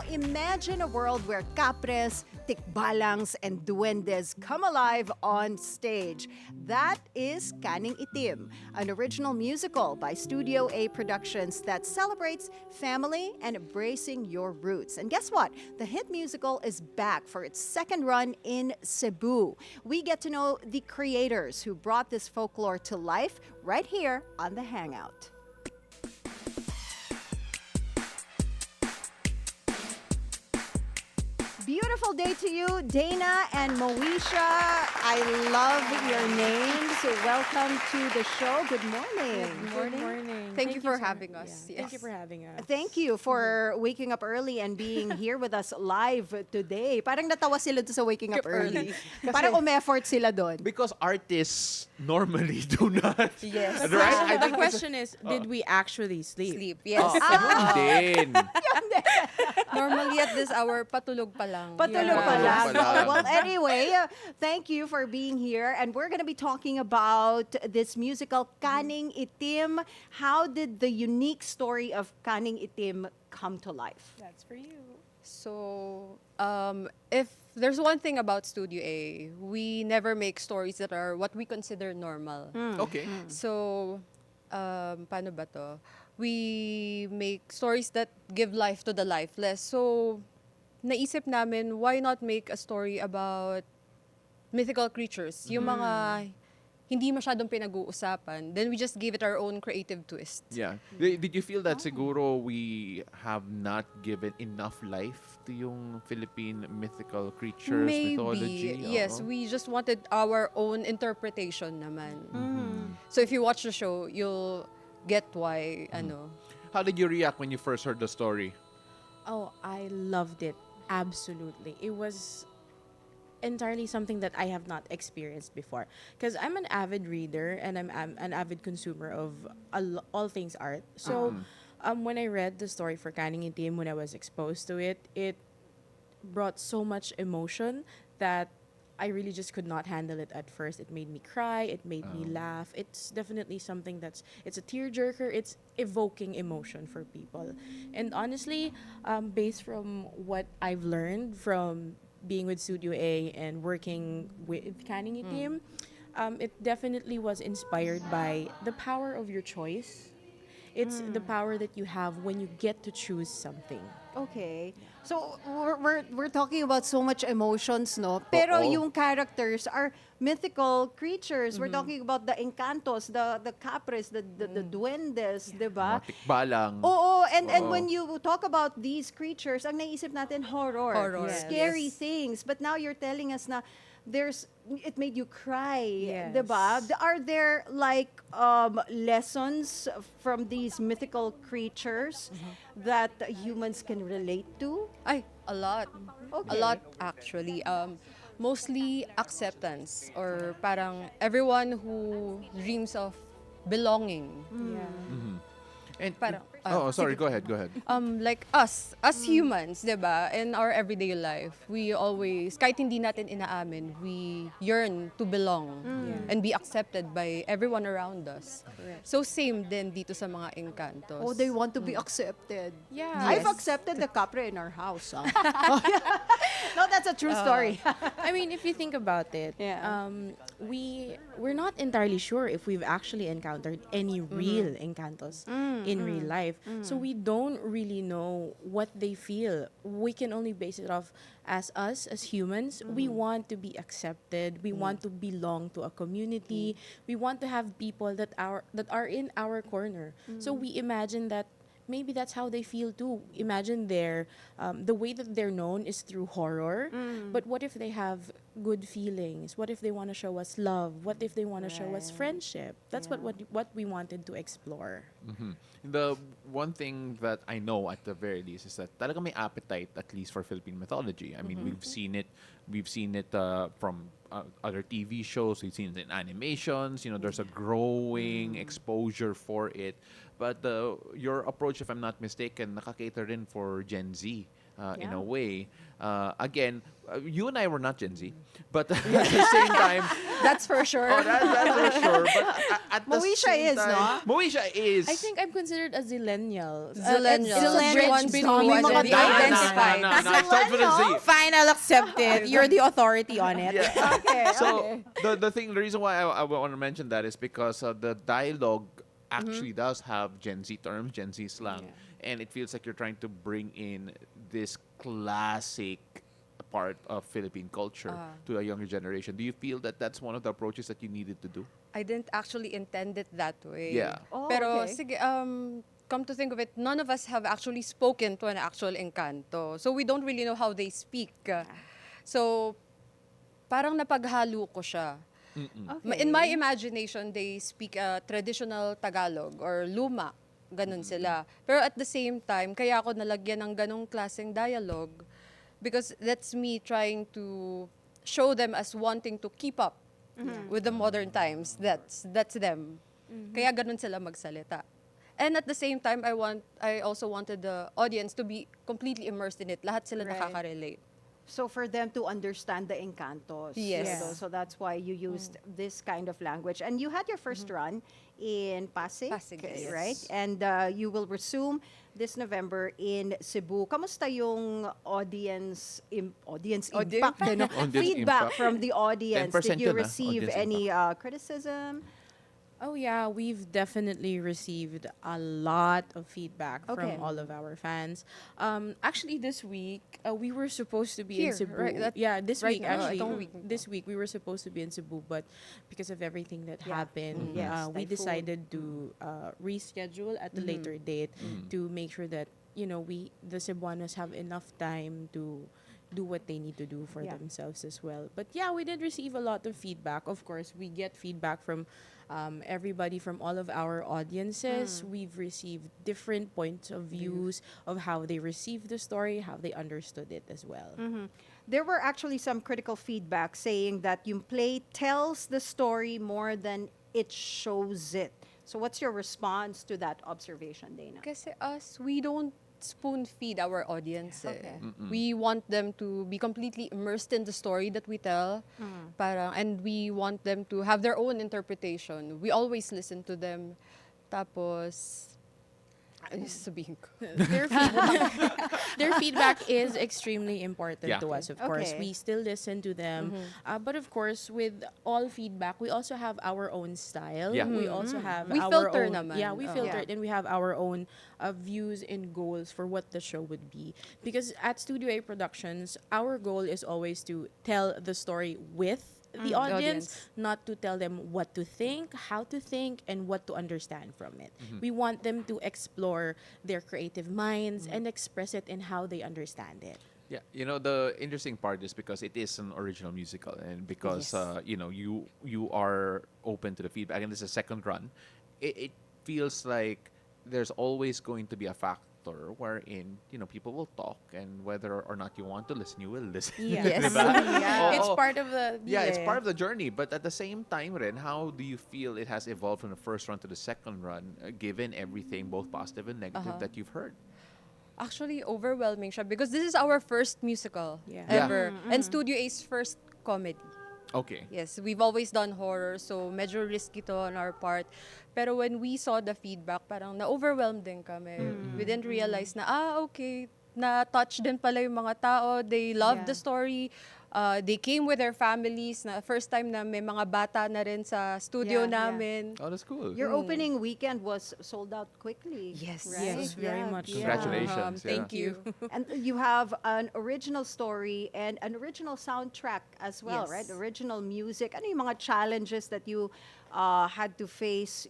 Imagine a world where kapres, tikbalangs, and duwendes come alive on stage. That is Kaning Itim, an original musical by Studio A Productions that celebrates family and embracing your roots. And guess what? The hit musical is back for its second run in Cebu. We get to know the creators who brought this folklore to life right here on The Hangout. Beautiful day to you, Danna and Moesha. I love your names. Welcome to the show. Good morning. Good morning. Thank you for so having much. us. Yeah. Yes. Thank you for having us. Thank you for waking up early and being here with us live today. Parang natawa sila doon sa waking up early. Parang umeffort sila doon. Because artists normally do not. Yes. Right? The question is, did we actually sleep? Sleep. Yes. Yun din. Normally at this hour, patulog pa lang. Patulog Yeah. pa lang. Patulog pa lang. Well, anyway, thank you for being here. And we're going to be talking about this musical, Kaning Itim. How did the unique story of Kaning Itim come to life? That's for you. So, if there's one thing about Studio A, we never make stories that are what we consider normal. Okay. So, paano ba to? We make stories that give life to the lifeless. So, naisip namin, why not make a story about mythical creatures? Yung mga hindi masyadong pinag-uusapan. Then we just gave it our own creative twist. Yeah. Did you feel that siguro we have not given enough life to yung Philippine mythical creatures, mythology? Yes, we just wanted our own interpretation naman. So if you watch the show, you'll get why, How did you react when you first heard the story? Oh, I loved it. Absolutely. It was entirely something that I have not experienced before. Because I'm an avid reader and I'm an avid consumer of all things art. So when I read the story for Kaning Itim, when I was exposed to it, it brought so much emotion that I really just could not handle it at first. It made me cry. It made me laugh. It's definitely something it's a tearjerker. It's evoking emotion for people. And honestly, based from what I've learned from being with Studio A and working with Kaning Itim, it definitely was inspired by the power of your choice. It's the power that you have when you get to choose something. Okay. So we're talking about so much emotions, no? Pero Oo. yung characters are mythical creatures. We're talking about the encantos, the kapres, the duwendes, 'di ba? Mga tikbalang. Oo, and Oo. when you talk about these creatures, ang naisip natin horror, Horror, scary yes. things. But now you're telling us na it made you cry, Yes. 'di ba? Are there like lessons from these mythical creatures that humans can relate to? Ay, a lot. Okay. A lot actually. Mostly acceptance or parang everyone who dreams of belonging. Yeah. And, Parang, sorry, sige. go ahead. Like us, as humans, 'di ba? In our everyday life, we always, kahit hindi natin inaamin, we yearn to belong Yeah. and be accepted by everyone around us. So same din dito sa mga encantos. Oh, they want to be accepted. Yeah. I've Yes. accepted the kapre in our house. No, that's a true story. I mean, if you think about it, Yeah. we're not entirely sure if we've actually encountered any real encantos in real life. So we don't really know what they feel. We can only base it off as us as humans. We want to be accepted. We want to belong to a community. We want to have people that are in our corner. So we imagine that maybe that's how they feel too. Imagine the way that they're known is through horror. But what if they have good feelings? What if they want to show us love? What if they want to show us friendship? That's what we wanted to explore. The one thing that I know at the very least is that talaga may appetite at least for Philippine mythology. I mean, we've seen it from other TV shows. We've seen it in animations. There's a growing exposure for it. But your approach, if I'm not mistaken, nakakater rin for Gen Z. in Yeah. a way. Again, you and I were not Gen Z, but at the same time, That's for sure. oh, that's for sure. But at the Moesha same is, time, no? Moesha is. I think I'm considered a zillennial. Zillennial. It's a bridge Ones between who Gen want Z to and identify. Z. No, it starts with a Z. Fine, I'll accept it. You're the authority on it. Yeah. Okay, So okay. the reason why I want to mention that is because the dialogue actually does have Gen Z terms, Gen Z slang, and it feels like you're trying to bring in this classic part of Philippine culture to a younger generation. Do you feel that that's one of the approaches that you needed to do? I didn't actually intend it that way. Yeah. Oh, Pero okay. sige, come to think of it, none of us have actually spoken to an actual Encanto. So we don't really know how they speak. So parang napaghalo ko siya. Okay. In my imagination, they speak traditional Tagalog or luma. Ganun sila. Pero at the same time, kaya ako nalagyan ng ganong klaseng dialogue because that's me trying to show them as wanting to keep up with the modern times. That's them. Kaya ganun sila magsalita. And at the same time, I also wanted the audience to be completely immersed in it. Lahat sila Right. nakaka-relate. So for them to understand the encantos. Yes. So that's why you used this kind of language. And you had your first run in Pasig, Pasig, yes. right? And you will resume this November in Cebu. Kamusta yung audience impact? Ano? Audience Feedback impact. from the audience. 10% Did you yun, receive audience any criticism? Oh yeah, we've definitely received a lot of feedback Okay. from all of our fans. Actually, this week we were supposed to be Here, in Cebu. right, that- Yeah, this right week now, actually. itong week. This week we were supposed to be in Cebu, but because of everything that happened, Yes, we typhoon. decided to reschedule at a later date to make sure that the Cebuanos have enough time to do what they need to do for Yeah. themselves as well. But yeah, we did receive a lot of feedback. Of course, we get feedback from everybody from all of our audiences. We've received different points of views of how they received the story, how they understood it as well. There were actually some critical feedback saying that yung play tells the story more than it shows it. So what's your response to that observation, Dana? Kasi we don't spoon feed our audience. Okay. We want them to be completely immersed in the story that we tell. And we want them to have their own interpretation. We always listen to them. Tapos, ano yung sabihin ko? Their feedback is extremely important Yeah. to us, of course. Okay. We still listen to them. But of course, with all feedback, we also have our own style. Yeah. We also have We our filter own. naman. Yeah, we Oh. filter Yeah. it, and we have our own views and goals for what the show would be. Because at Studio A Productions, our goal is always to tell the story with the audience, not to tell them what to think, how to think, and what to understand from it. We want them to explore their creative minds and express it in how they understand it. Yeah, the interesting part is because it is an original musical, and because you are open to the feedback, and this is a second run, it feels like there's always going to be a factor wherein people will talk, and whether or not you want to listen, you will listen. Yes. Diba? Yeah. It's Oo. part of the Yeah, it's part of the journey. But at the same time, Ren, how do you feel it has evolved from the first run to the second run, given everything, both positive and negative, that you've heard? Actually, overwhelming siya because this is our first musical Yeah. ever. And Studio A's first comedy. Okay. Yes, we've always done horror, so medyo risky to on our part. Pero when we saw the feedback, parang na-overwhelmed din kami. We didn't realize na, okay, na-touch din pala yung mga tao. They loved Yeah. the story. They came with their families. Na first time na may mga bata na rin sa studio Yeah, yeah. namin. Oh, that's cool. Your opening weekend was sold out quickly. Yes. Right? Yes, very much so. Congratulations. Thank you. And you have an original story and an original soundtrack as well, Yes. right? Original music. Ano yung mga challenges that you had to face,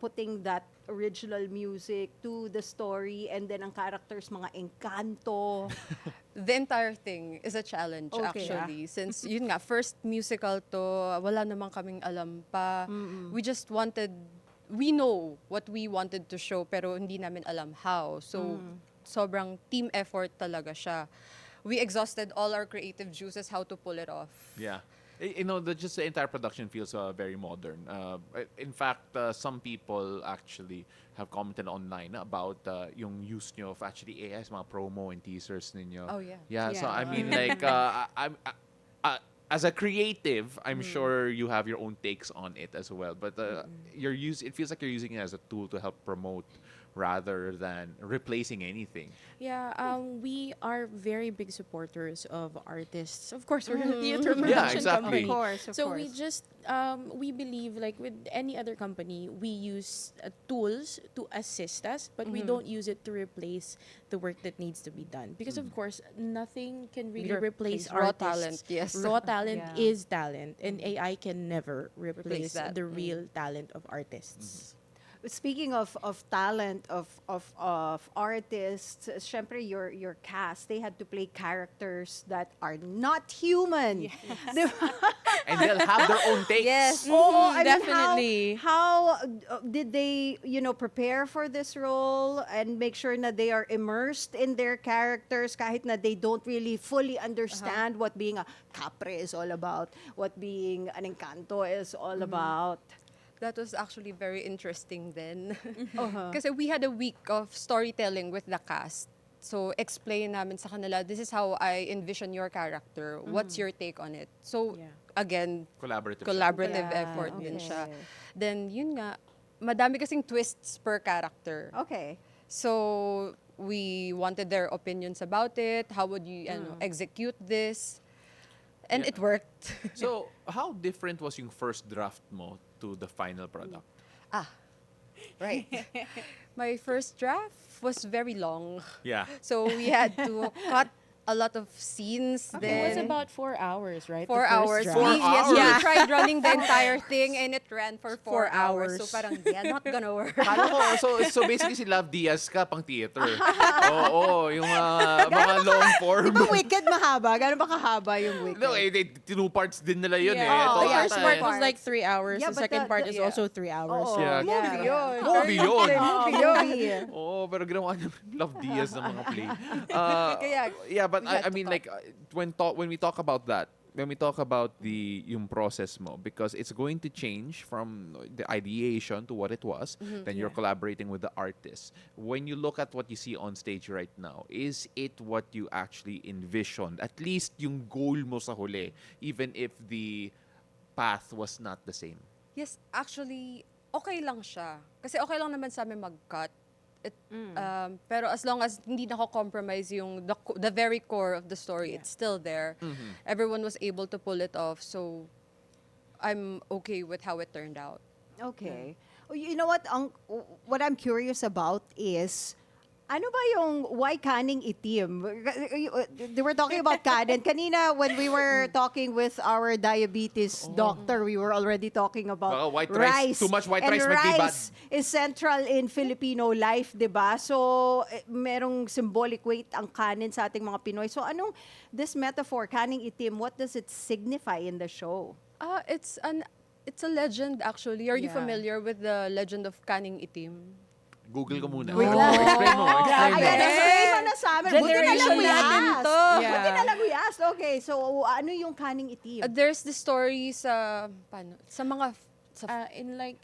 putting that original music to the story, and then ang characters, mga engkanto. The entire thing is a challenge, Okay, actually. Since, yun nga, first musical to, wala namang kaming alam pa. We know what we wanted to show, pero hindi namin alam how. So, sobrang team effort talaga siya. We exhausted all our creative juices how to pull it off. Yeah. just the entire production feels very modern. In fact, some people actually have commented online about yung use nyo of actually AI sa mga promo and teasers ninyo. Oh, yeah. Yeah, so Yeah. I mean, like, as a creative, I'm sure you have your own takes on it as well. But it feels like you're using it as a tool to help promote rather than replacing anything. Yeah, we are very big supporters of artists. Of course, we're a theater Yeah, production exactly. company. Of course, of so we course. just we believe, like with any other company, we use tools to assist us, but we don't use it to replace the work that needs to be done. Because of course, nothing can really replace raw artists. talent, yes. Raw talent Yeah. is talent, and AI can never replace that. the real talent of artists. Speaking of talent of artists, syempre your cast, they had to play characters that are not human. Di ba? And they'll have their own takes. Yes. Oo, I mean, Definitely. how did they, prepare for this role and make sure na they are immersed in their characters kahit na they don't really fully understand what being a kapre is all about, what being an encanto is all about? That was actually very interesting then. Uh-huh. Kasi we had a week of storytelling with the cast. So, explain namin sa kanila, this is how I envision your character. What's your take on it? So, Yeah. again, Collaborative. collaborative Yeah, effort din okay. siya. Then, yun nga, madami kasing twists per character. Okay. So, we wanted their opinions about it. How would you execute this? And Yeah. it worked. So, how different was yung first draft mo to the final product? Right. My first draft was very long. Yeah. So we had to cut a lot of scenes. It Then was about 4 hours, right? 4 The first hours. draft. Four Yes, hours? we tried running the entire thing and it ran for 4 4 hours. So hours. parang, yeah, not gonna work. Kala ko, so basically si Love Diaz ka pang theater. Oo, yung mga long form. Di ba Wicked mahaba? Gano'n ba kahaba yung Wicked? No, two parts din nila yun eh. Yeah. Oh, The yeah, first two part parts. was like 3 hours. Yeah, the but second the- part the- is yeah. also 3 hours. Oo. Yeah. Movie yun. Movie yun. Movie. Oo, pero ginawa niya Love Diaz ng mga play. Kaya, But we had I to mean, cut. like, when we talk about that, when we talk about yung process mo, because it's going to change from the ideation to what it was, then you're collaborating with the artist. When you look at what you see on stage right now, is it what you actually envisioned? At least yung goal mo sa huli, even if the path was not the same. Yes, actually, okay lang siya. Kasi okay lang naman sa amin mag-cut. Pero as long as hindi nako-compromise yung the very core of the story, it's still there. Everyone was able to pull it off. So, I'm okay with how it turned out. Okay. You know what? What I'm curious about is, ano ba yung why Kaning Itim? They were talking about kanin. Kanina, when we were talking with our diabetes doctor, we were already talking about Baka white rice. Too much white and rice might be bad. rice is central in Filipino life, di ba? So, merong symbolic weight ang kanin sa ating mga Pinoy. So, this metaphor, Kaning Itim, what does it signify in the show? It's a legend actually. Are you Yeah. familiar with the legend of Kaning Itim? Google ko muna. Wait Oh, lang. explain mo. Explain mo. Ayan, explain mo na sa amin. Buti na lang Generation we natin asked. to. Yeah. Buti na lang we asked. Okay, so ano yung Kaning Itim? There's the story sa mga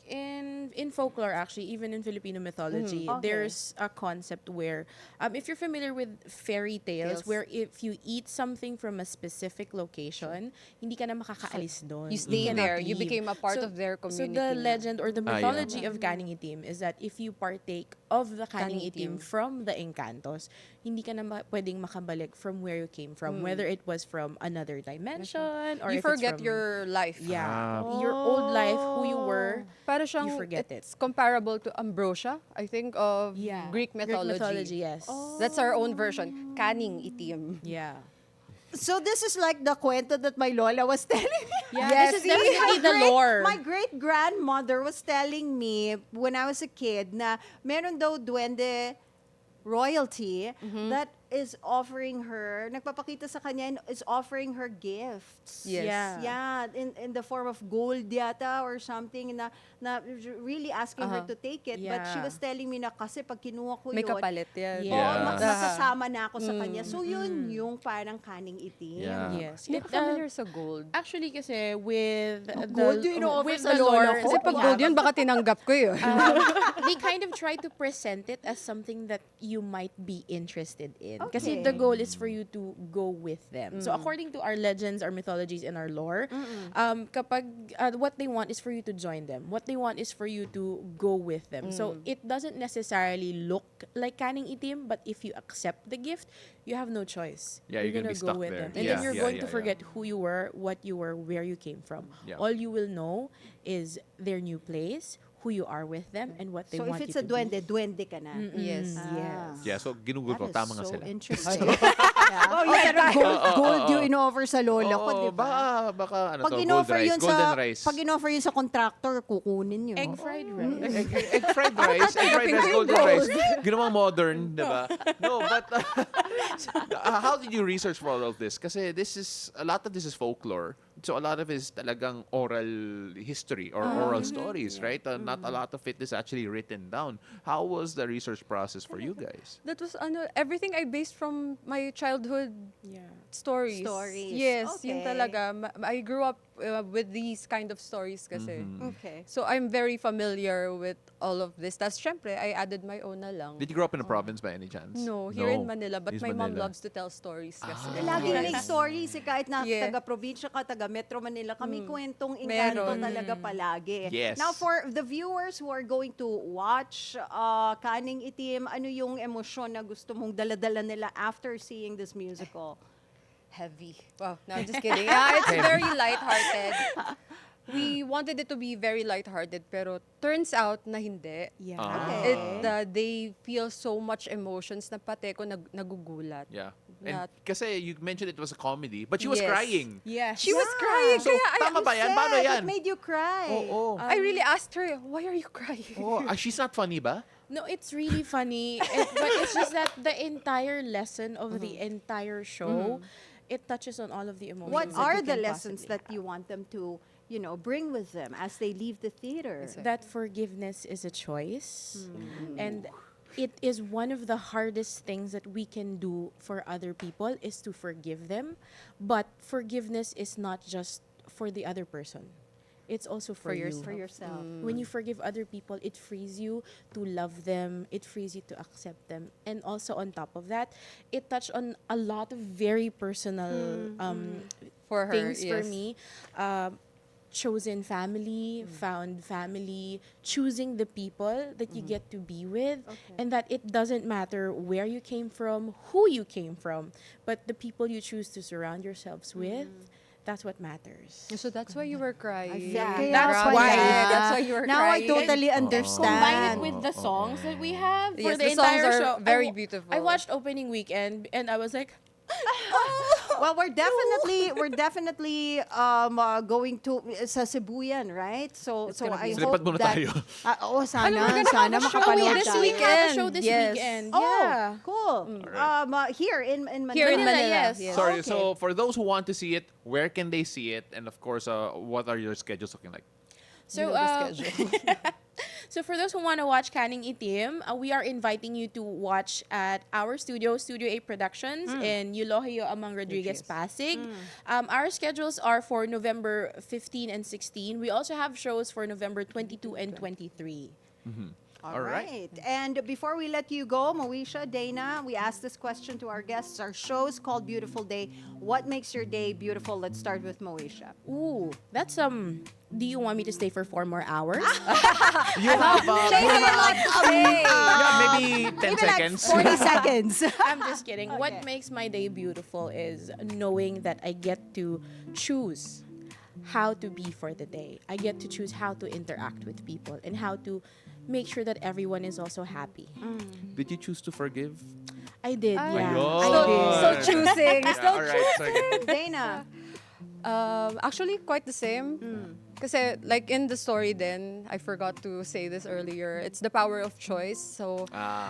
in folklore, actually, even in Filipino mythology, Okay. there's a concept where if you're familiar with fairy tales, Tales. where if you eat something from a specific location, hindi ka na makakaalis doon. You stay cannot there. You leave. became a part of their community So the na. legend or the yeah. mythology of Kaning Itim is that if you partake of the Kaning Kaning Itim Itim. from the Encantos, hindi ka na pwedeng makabalik from where you came from, whether it was from another dimension or you if it's forget from, your life. yeah, your old life, who you were. Para siyang, You forget it's comparable to Ambrosia, I think, of Yeah. Greek mythology. Yes. That's our own version. Kaning Itim. Yeah. So this is like the kwento that my lola was telling me. Yeah, Yes, this is see? definitely the lore. My great grandmother was telling me when I was a kid na meron daw duwende royalty that is offering her, nagpapakita sa kanya and is offering her gifts. Yes. Yeah, in the form of gold yata or something na really asking her to take it. But she Yeah. was telling me na kasi pag kinuha ko May yun, kapalit yan. Yeah. masasama na ako sa kanya. So yun yung parang kaning itim. Yeah. Yes. Hindi ako familiar sa gold. Actually, kasi with gold yun, ino-offer with sa the lola lore, ko. Kasi pag gold yun, baka tinanggap ko yun. they kind of try to present it as something that you might be interested in. Kasi Okay. the goal is for you to go with them. So according to our legends, our mythologies, and our lore, kapag what they want is for you to join them. What they want is for you to go with them. So it doesn't necessarily look like Kaning Itim, but if you accept the gift, you have no choice. Yeah, you're gonna be go stuck with there. them. And Yeah, then you're yeah, going yeah, to forget who you were, what you were, where you came from. Yeah. All you will know is their new place, who you are with them, and what they So want if it's you a to duwende, duwende ka na. Yes. Yes. Yeah, so ginugol ko, That is tama nga so sila. interesting. Oh, yeah, pero gold yung in-offer sa lola ko, Oo, di ba? baka ano Pag to, gold in-offer rice, yun golden sa rice. pag in-offer yun sa contractor, kukunin yun. Egg fried rice. Egg fried rice, golden rice. Ginawang modern, di ba? No, but how did you research for all of this? Kasi a lot of this is folklore. So a lot of it is talagang oral history or oral stories, right? Not a lot of it is actually written down. How was the research process for you guys? That was everything I based from my childhood Yeah. stories. Stories. Yes, Okay. yun talaga. I grew up with these kind of stories kasi. Okay. So I'm very familiar with all of this. Tas syempre, I added my own na lang. Did you grow up in a province by any chance? No, here in Manila. But It's my mom Manila. loves to tell stories kasi. Laging may Yes. stories, kahit na Yeah. taga-probinsya ka, taga-Metro Manila, kami kwentong engkanto Meron. talaga palagi. Yes. Now, for the viewers who are going to watch Kaning Itim, ano yung emosyon na gusto mong daladala nila after seeing this musical? Heavy. Wow, no, I'm just kidding. Yeah, it's very lighthearted. We wanted it to be very lighthearted, pero turns out na hindi. Yeah. Okay. They feel so much emotions na pati ko nagugulat. Yeah. Not- And kasi you mentioned it was a comedy, but she was Yes. crying. Yes. She was crying. So, Kaya tama ba yan? Paano yan? It made you cry. Oo. I really asked her, why are you crying? Oh, she's not funny ba? No, it's really funny. But it's just that the entire lesson of the entire show, it touches on all of the emotions. What that are you the can lessons possibly that you want them to, bring with them as they leave the theater? that forgiveness is a choice, and it is one of the hardest things that we can do for other people is to forgive them. But forgiveness is not just for the other person. It's also for you. For yourself. When you forgive other people, it frees you to love them. It frees you to accept them. And also on top of that, it touched on a lot of very personal For her, things for yes. me. Chosen family, found family, choosing the people that you get to be with, and that it doesn't matter where you came from, who you came from, but the people you choose to surround yourselves with, that's what matters. So that's why you were crying. Kaya That's pala. why. That's why you were Now I crying. totally understand. Combine it with the songs that we have for Yes, the the songs entire are show. very I beautiful. watched opening weekend and I was like, Well, we're definitely going to sa Cebu yan, right? So gonna I be- hope Silipat muna that tayo. sana we're gonna sana have a show makapanood this tayo. we have a show weekend. this Yes. weekend. Oh, Yeah. cool. Here in Manila. Here in Manila, yes. yes. Sorry, Okay. so for those who want to see it, where can they see it? And of course, what are your schedules looking like? So, You know the schedule. so for those who want to watch Kaning Itim, we are inviting you to watch at our studio, Studio A Productions in Eulogio Amang Rodriguez, Pasig. Our schedules are for November 15 and 16. We also have shows for November 22 and 23. All All right. right. And before we let you go, Moesha, Dana, we asked this question to our guests. Our show is called Beautiful Day. What makes your day beautiful? Let's start with Moesha. Ooh, that's do you want me to stay for 4 more hours? You have yeah, maybe 10 Maybe seconds. like 40 seconds. I'm just kidding. What makes my day beautiful is knowing that I get to choose how to be for the day. I get to choose how to interact with people and how to make sure that everyone is also happy. Did you choose to forgive? I did, yeah. Ayun. I did. So choosing. Yeah, all right, sorry. Dana. Actually, quite the same. Kasi like in the story then, I forgot to say this earlier, it's the power of choice. So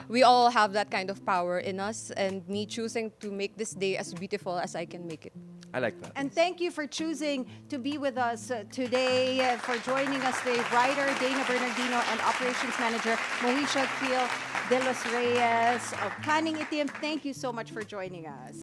we all have that kind of power in us, and me choosing to make this day as beautiful as I can make it. I like that. And thank you for choosing to be with us today, for joining us today, writer Dana Bernardino and operations manager Moesha Kiel, Delos Reyes of Kaning Itim. Thank you so much for joining us.